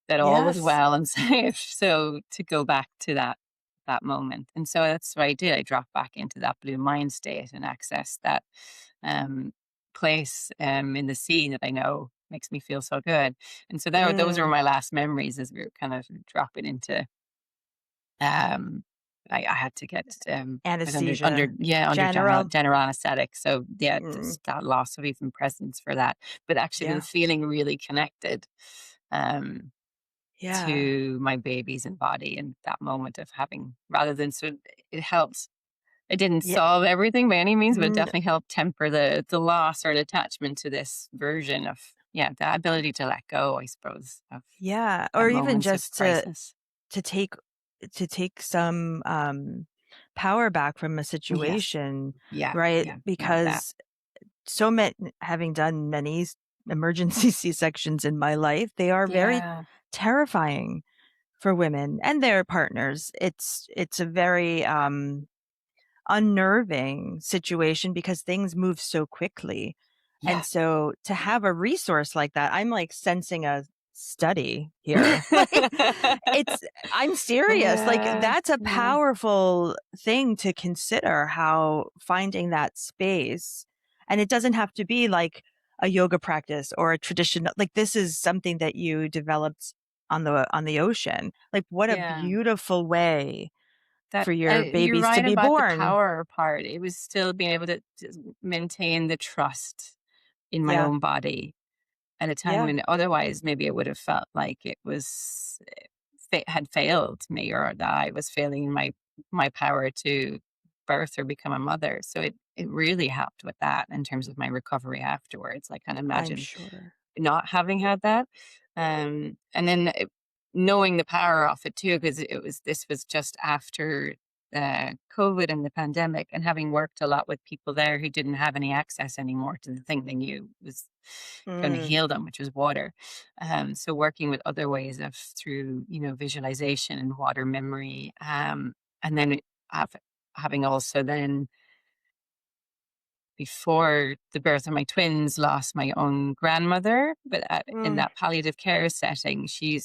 B: that all was
A: Yes.
B: well and safe. So to go back to that moment. And so that's what I did. I dropped back into that blue mind state and accessed that um, place in the sea that I know makes me feel so good. And so those were
A: Mm.
B: my last memories as we were kind of dropping into um, I had to get put under
A: Anesthesia.
B: yeah, under
A: General.
B: general anesthetic. So yeah,
A: Mm.
B: just that loss of even presence for that. But actually been
A: Yeah.
B: feeling really connected um
A: Yeah.
B: to my babies and body and that moment of having rather than so it helps. It didn't
A: Yeah.
B: solve everything by any means, but it
A: N
B: definitely helped temper the loss or the attachment to this version of yeah, the ability to let go, I suppose, of
A: yeah,
B: at
A: or even
B: moments of
A: just to
B: crisis.
A: to take some power back from a
B: Yes.
A: situation,
B: Yeah,
A: right?
B: yeah, more of that.
A: Because so many, having done many emergency C-sections in my life, they are very
B: Yeah.
A: terrifying for women and their partners. It's a very unnerving situation because things move so quickly. And
B: Yeah.
A: so to have a resource like that, I'm like sensing a study here. Like it's I'm serious. Like
B: Yeah.
A: that's a
B: Yeah.
A: powerful thing to consider, how finding that space, and it doesn't have to be like a yoga practice or a traditional, like this is something that you developed on the ocean. Like what a
B: Yeah.
A: beautiful way
B: That
A: for your
B: you're
A: babies to
B: right
A: be
B: about the
A: born.
B: power part. It was still being able to maintain the trust in my
A: Yeah.
B: own body at a time
A: Yeah.
B: when otherwise maybe it would have felt like it was had failed me, or that I was failing my power to birth or become a mother. So it really helped with that in terms of my recovery afterwards. I can't
A: I'm
B: imagine
A: sure.
B: not having had that. And then knowing the power of it too, because this was just after COVID and the pandemic, and having worked a lot with people there who didn't have any access anymore to the thing they knew was going to
A: Mm,
B: heal them, which was water. So working with other ways of through visualization and water memory, and then have, having also then before the birth of my twins, lost my own grandmother, but in
A: mm,
B: that palliative care setting, she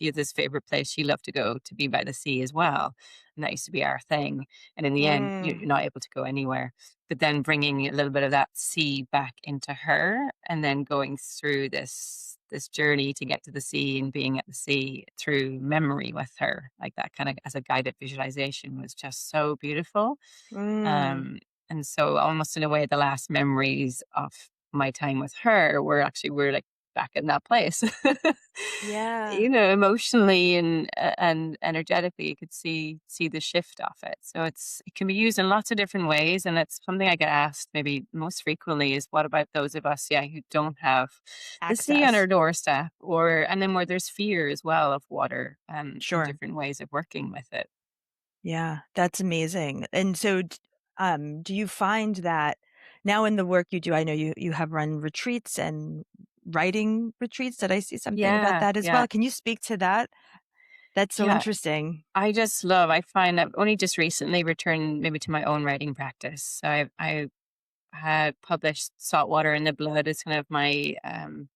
B: had this favorite place she loved to go to be by the sea as well, and that used to be our thing. And in the end,
A: mm,
B: you're not able to go anywhere. But then bringing a little bit of that sea back into her, and then going through this journey to get to the sea and being at the sea through memory with her, like that kind of as a guided visualization, was just so beautiful.
A: mm.
B: um, and so almost in a way, the last memories of my time with her we're like back in that place.
A: Yeah.
B: Emotionally and energetically, you could see the shift of it. So it can be used in lots of different ways, and it's something I get asked maybe most frequently is, what about those of us, yeah, who don't have the sea on our
A: Access.
B: doorstep, or and then where there's fear as well of water, and
A: Sure.
B: different ways of working with it.
A: Yeah, that's amazing. And so, do you find that now in the work you do, I know you have run retreats and writing retreats. Did I see something about
B: Yeah,
A: that as
B: yeah,
A: well? Can you speak to that? That's so
B: yeah.
A: interesting.
B: I find I've only just recently returned maybe to my own writing practice. So I had published Saltwater in the Blood as kind of my, it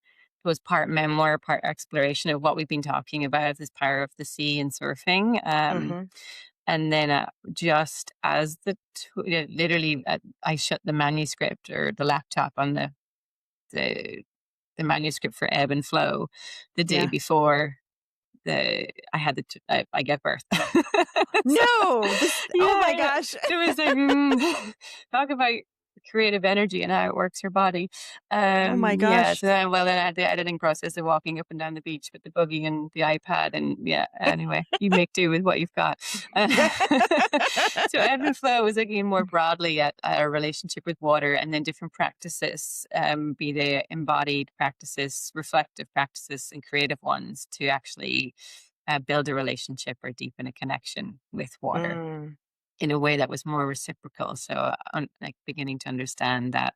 B: was part memoir, part exploration of what we've been talking about, this power of the sea and surfing.
A: Hmm.
B: And then just as literally, I shut the manuscript or the laptop on the, the manuscript for Ebb and Flow the day
A: Yeah.
B: before I had I gave birth. So,
A: No, this, oh
B: yeah,
A: my
B: yeah.
A: gosh.
B: It was like, talk about creative energy and how it works your body.
A: Oh my
B: Yeah,
A: gosh.
B: so then I had the editing process of walking up and down the beach with the buggy and the iPad, and yeah, anyway, you make do with what you've got. Uh, so ebb and flow is looking more broadly at our relationship with water, and then different practices, be they embodied practices, reflective practices, and creative ones to actually build a relationship or deepen a connection with water
A: Mm,
B: in a way that was more reciprocal. So, like beginning to understand that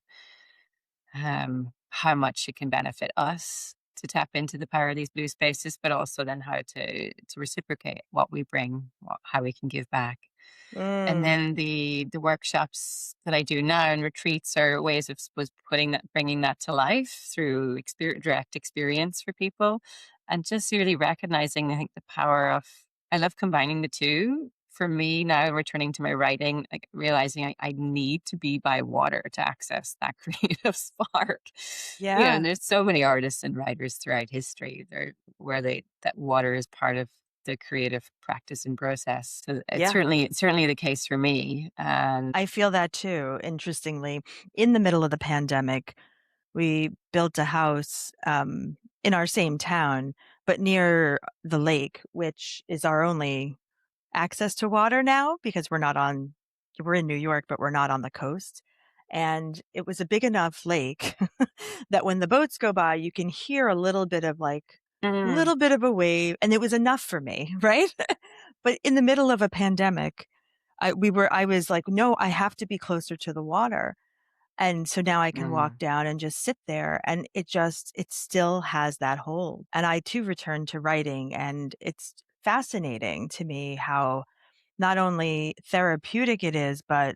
B: how much it can benefit us to tap into the power of these blue spaces, but also then how to reciprocate what we bring, how we can give back. And
A: mm,
B: then the workshops that I do now and retreats are ways of suppose bringing that to life through direct experience for people, and just really recognizing, I think, the power of. I love combining the two. For me now, returning to my writing, like realizing I need to be by water to access that creative spark. And
A: yeah.
B: there's so many artists and writers throughout history there where that water is part of the creative practice and process. So
A: Yeah.
B: it's certainly the case for me. And
A: I feel that too. Interestingly, in the middle of the pandemic, we built a house in our same town, but near the lake, which is our only access to water now because we're in New York, but we're not on the coast. And it was a big enough lake that when the boats go by, you can hear a
B: mm,
A: little bit of a wave. And it was enough for me, right? But in the middle of a pandemic, I was like, no, I have to be closer to the water. And so now I can walk
B: Mm.
A: down and just sit there, and it still has that hold. And I too return to writing, and it's fascinating to me how not only therapeutic it is, but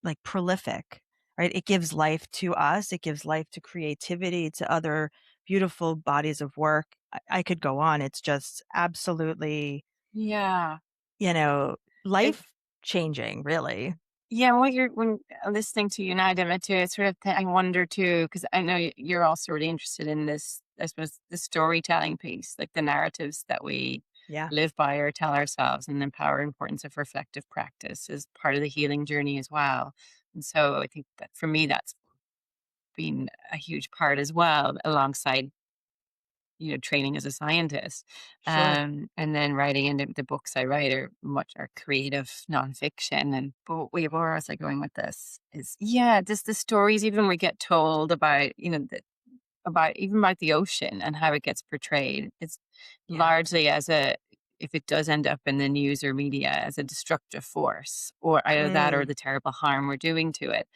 A: like prolific, right? It gives life to us, it gives life to creativity, to other beautiful bodies of work. I could go on. It's just absolutely,
B: Yeah.
A: you know,
B: It,
A: life changing, really.
B: yeah, what you're when listening to you now, Gemma, too, it's sort of I wonder too, because I know you're also really interested in this, I suppose, the storytelling piece, like the narratives that we
A: Yeah,
B: live by or tell ourselves, and the power and importance of reflective practice is part of the healing journey as well. And so I think that for me, that's been a huge part as well, alongside training as a scientist.
A: sure.
B: And then writing into the books I write are creative nonfiction. And but where was I going with this? Is yeah, just the stories even we get told about, about the ocean and how it gets portrayed. It's
A: Yeah.
B: largely as a if it does end up in the news or media as a destructive force, or either that or
A: Mm,
B: the terrible harm we're doing to it.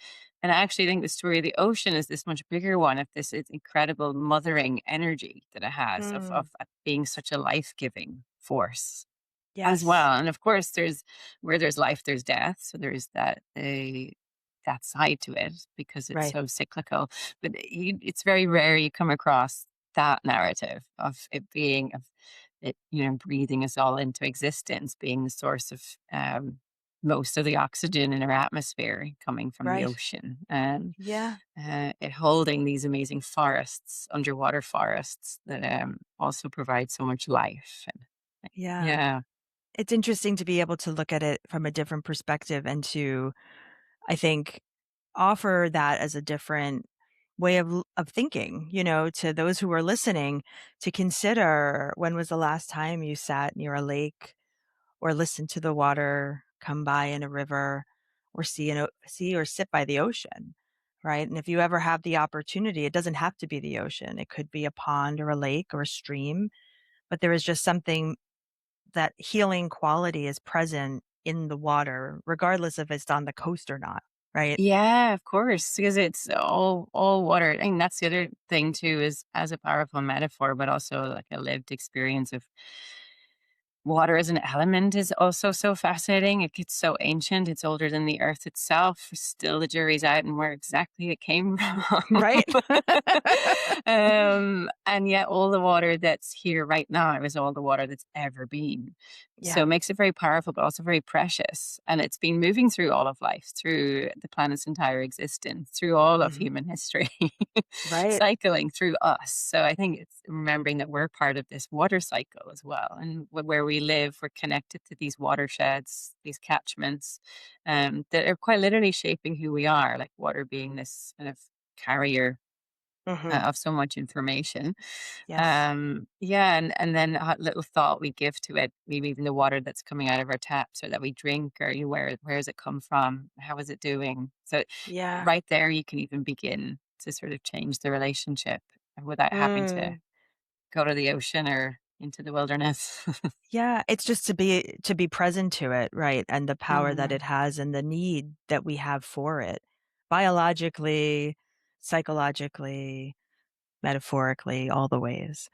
B: And I actually think the story of the ocean is this much bigger one of this it's incredible mothering energy that it has
A: mm,
B: of being such a life-giving force as
A: yes.
B: well. And of course, where there's life, there's death. So there's that side to it because it's
A: Right.
B: so cyclical. But it's very rare you come across that narrative of it being of it, breathing us all into existence, being the source of most of the oxygen in our atmosphere coming from the
A: Right.
B: ocean, and
A: Yeah.
B: it holding these amazing forests, underwater forests that also provide so much life. And
A: Yeah.
B: yeah.
A: It's interesting to be able to look at it from a different perspective and to, I think, offer that as a different way of thinking, to those who are listening, to consider when was the last time you sat near a lake or listened to the water come by in a river or see or sit by the ocean, right? And if you ever have the opportunity, it doesn't have to be the ocean. It could be a pond or a lake or a stream, but there is just something, that healing quality is present in the water, regardless if it's on the coast or not, right?
B: Yeah, of course, because it's all water. And that's the other thing too, is as a powerful metaphor, but also like a lived experience of water as an element is also so fascinating. It gets so ancient. It's older than the earth itself. Still, the jury's out on where exactly it came from.
A: Right?
B: And yet, all the water that's here right now is all the water that's ever been. So
A: Yeah.
B: it makes it very powerful, but also very precious. And it's been moving through all of life, through the planet's entire existence, through all of
A: Mhm.
B: human history,
A: Right.
B: cycling through us. So I think it's remembering that we're part of this water cycle as well. And where we live, we're connected to these watersheds, these catchments, that are quite literally shaping who we are, like water being this kind of carrier
A: Mhm.
B: of so much information.
A: Yes.
B: Yeah, and then a little thought we give to it, maybe even the water that's coming out of our taps or that we drink, or where has it come from? How is it doing? So
A: Yeah.
B: right there, you can even begin to sort of change the relationship without having to
A: Mm.
B: go to the ocean or into the wilderness.
A: Yeah, it's just to be present to it, right? And the power that it
B: Mhm.
A: has and the need that we have for it, biologically, psychologically, metaphorically, all the ways.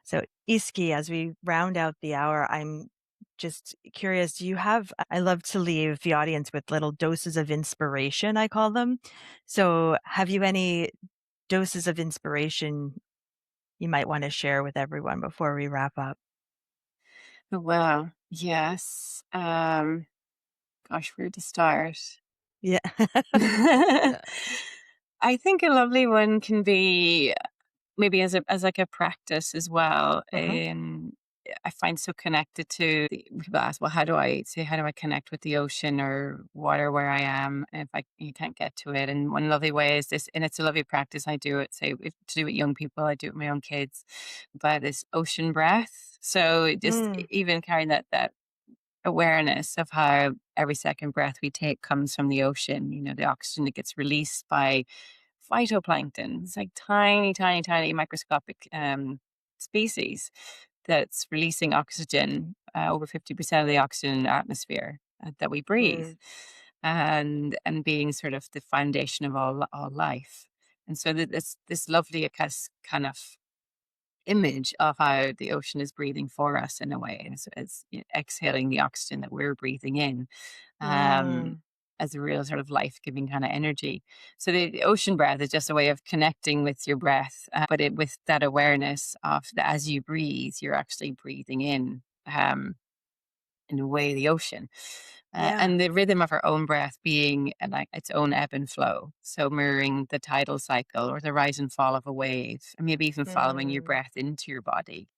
A: So, Iski, as we round out the hour, I'm just curious, do you have I love to leave the audience with little doses of inspiration, I call them. So, have you any doses of inspiration you might want to share with everyone before we wrap up?
B: Well, yes. Gosh, where to start?
A: Yeah.
B: I think a lovely one can be maybe as like a practice as well.
A: Mhm.
B: I find so connected to people ask, well, how do I connect with the ocean or water where I am if you can't get to it? And one lovely way is this, and it's a lovely practice. I do it, say, to do with young people. I do it with my own kids, by this ocean breath. So just
A: Mm,
B: even carrying that awareness of how every second breath we take comes from the ocean, the oxygen that gets released by phytoplankton. It's like tiny, tiny, tiny microscopic species that's releasing oxygen, over 50% of the oxygen in the atmosphere that we breathe.
A: mm,
B: and being sort of the foundation of all life. And so this lovely kind of image of how the ocean is breathing for us in a way, as exhaling the oxygen that we're breathing in, um,
A: Mm,
B: as a real sort of life giving kind of energy. So the ocean breath is just a way of connecting with your breath, but with that awareness of that as you breathe, you're actually breathing in a way, the ocean.
A: yeah.
B: And the rhythm of our own breath being like its own ebb and flow. So mirroring the tidal cycle or the rise and fall of a wave, and maybe even following your
A: Mm,
B: breath into your body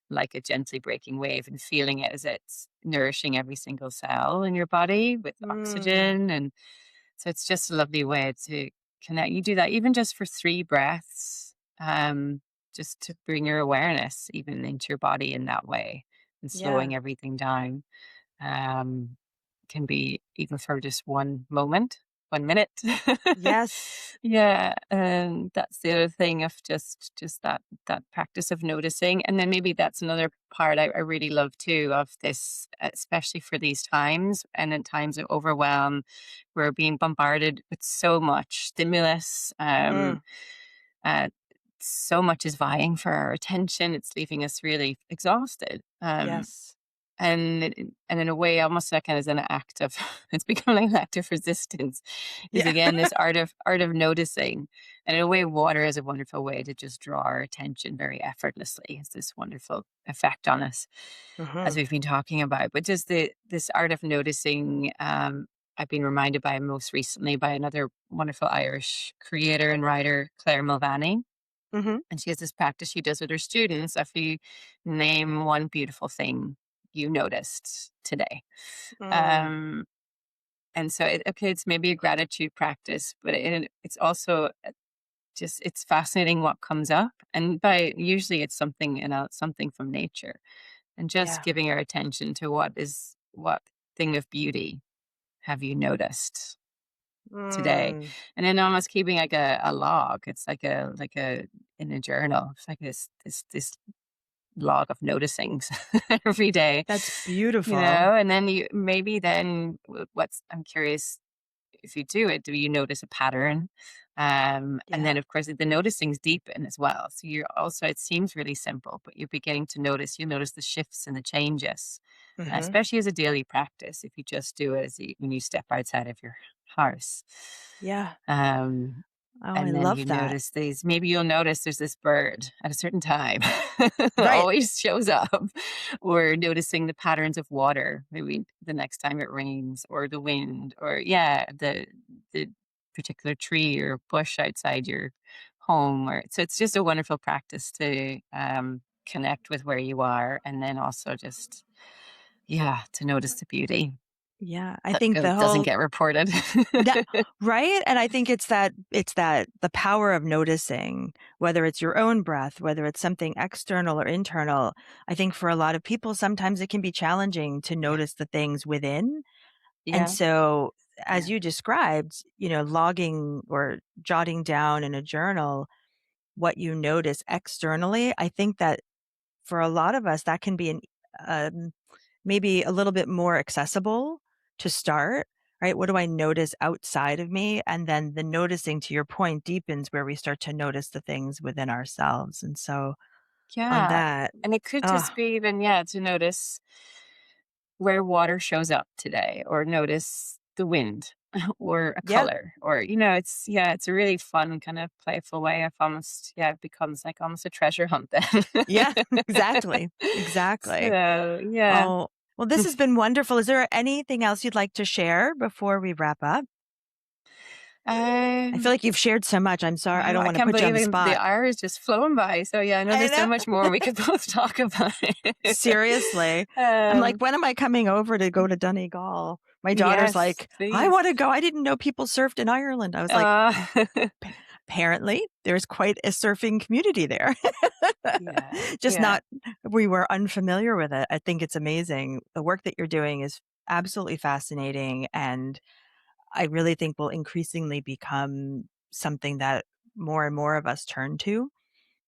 B: like a gently breaking wave and feeling it as it's nourishing every single cell in your body with
A: mm,
B: oxygen. And so it's just a lovely way to connect. You do that even just for 3 breaths, just to bring your awareness even into your body in that way and
A: yeah.
B: slowing everything down. Um, can be even for just 1 moment, 1 minute.
A: Yes.
B: Yeah, and that's the other thing of just that practice of noticing, and then maybe that's another part I really love too of this, especially for these times and in times of overwhelm. We're being bombarded with so much stimulus.
A: Mm,
B: Uh, so much is vying for our attention. It's leaving us really exhausted.
A: yes.
B: And in a way, almost like as an act of it's becoming an act of resistance, is
A: Yeah.
B: again this art of noticing. And in a way, water is a wonderful way to just draw our attention very effortlessly. It's this wonderful effect on us, as
A: Hmm.
B: we've been talking about. But just this art of noticing, I've been reminded by most recently by another wonderful Irish creator and writer, Claire Mulvaney.
A: Hmm.
B: And she has this practice she does with her students. If you name one beautiful thing you noticed today.
A: Mm,
B: Um, and so, okay, it's maybe a gratitude practice, but it's also just, it's fascinating what comes up. And by usually it's something, something from nature, and just
A: yeah.
B: giving our attention to what thing of beauty have you noticed today.
A: Mm,
B: And then almost keeping like a log. It's like a in a journal. It's like this log of noticings every day,
A: that's beautiful.
B: and then you maybe then what's I'm curious, if you do it, do you notice a pattern? And
A: Yeah.
B: then of course the noticings deepen as well. So you're also, it seems really simple, but you're beginning to notice, you notice the shifts and the changes,
A: Hmm.
B: especially as a daily practice, if you just do it when you step outside of your house.
A: Yeah.
B: Um,
A: Oh, I
B: and then
A: love
B: you
A: that.
B: notice these, maybe you'll notice there's this bird at a certain time that
A: Right.
B: always shows up, or noticing the patterns of water, maybe the next time it rains, or the wind, or yeah, the particular tree or bush outside your home. Or so it's just a wonderful practice to connect with where you are, and then also just, yeah, to notice the beauty
A: Yeah. I
B: that
A: think the
B: doesn't
A: whole
B: get reported.
A: that right? And I think it's that the power of noticing, whether it's your own breath, whether it's something external or internal. I think for a lot of people, sometimes it can be challenging to
B: Yeah,
A: notice the things within. And
B: yeah,
A: so, as
B: yeah,
A: you described, logging or jotting down in a journal what you notice externally, I think that for a lot of us, that can be um, maybe a little bit more accessible to start, right? What do I notice outside of me? And then the noticing, to your point, deepens where we start to notice the things within ourselves. And so, on
B: yeah.
A: that,
B: And it could
A: oh,
B: just be even, yeah, to notice where water shows up today, or notice the wind or a
A: yeah,
B: color, or, it's, yeah, it's a really fun kind of playful way of almost, yeah, it becomes like almost a treasure hunt
A: yeah,
B: then.
A: exactly, exactly.
B: So, yeah.
A: Oh, well, this has been wonderful. Is there anything else you'd like to share before we wrap up? I feel
B: Um,
A: like you've shared so much. I'm sorry. I
B: wow,
A: don't
B: I
A: want to
B: can't
A: put you on
B: believe
A: the
B: the
A: spot.
B: hour is just flown by. So yeah, I know
A: I
B: there's so
A: know.
B: much more we could both talk about.
A: Seriously. I'm like,
B: um,
A: when am I coming over to go to Donegal? My daughter's
B: yes,
A: like, I
B: please.
A: want to go. I didn't know people surfed in Ireland. I was like,
B: Uh,
A: apparently there's quite a surfing community there.
B: yeah,
A: Just
B: yeah.
A: not, we were unfamiliar with it. I think it's amazing. The work that you're doing is absolutely fascinating. And I really think will increasingly become something that more and more of us turn to.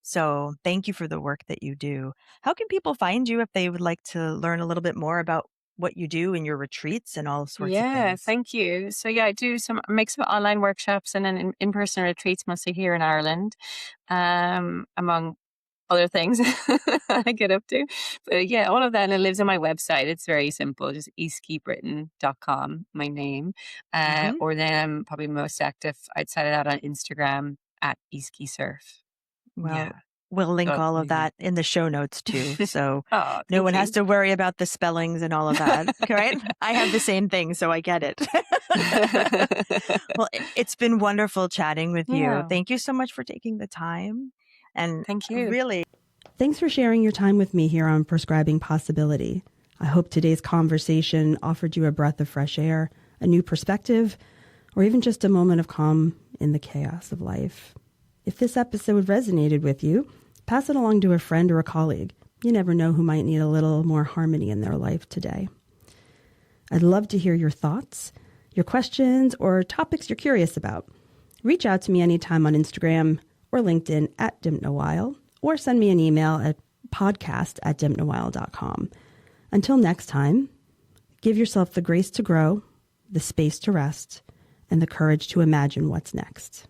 A: So thank you for the work that you do. How can people find you if they would like to learn a little bit more about what you do in your retreats and all sorts of
B: Yeah,
A: things.
B: thank you. So yeah, make some online workshops and then in-person retreats mostly here in Ireland, among other things I get up to. But yeah, all of that, and it lives on my website. It's very simple, just easkybritton.com, my name.
A: Hmm.
B: Or then I'm probably most active outside of that on Instagram at Easkey Surf. Yeah.
A: Well, we'll link
B: So
A: all of
B: maybe.
A: that in the show notes too. So
B: Oh,
A: no
B: thank
A: one has
B: you.
A: to worry about the spellings and all of that. Right? I have the same thing, so I get it. Well, it's been wonderful chatting with you.
B: Yeah.
A: Thank you so much for taking the time. And
B: Thank you.
A: really,
C: Thanks for sharing your time with me here on Prescribing Possibility. I hope today's conversation offered you a breath of fresh air, a new perspective, or even just a moment of calm in the chaos of life. If this episode resonated with you, pass it along to a friend or a colleague. You never know who might need a little more harmony in their life today. I'd love to hear your thoughts, your questions, or topics you're curious about. Reach out to me anytime on Instagram or LinkedIn at dimnawhile, or send me an email at podcast@dimnawhile.com. Until next time, give yourself the grace to grow, the space to rest, and the courage to imagine what's next.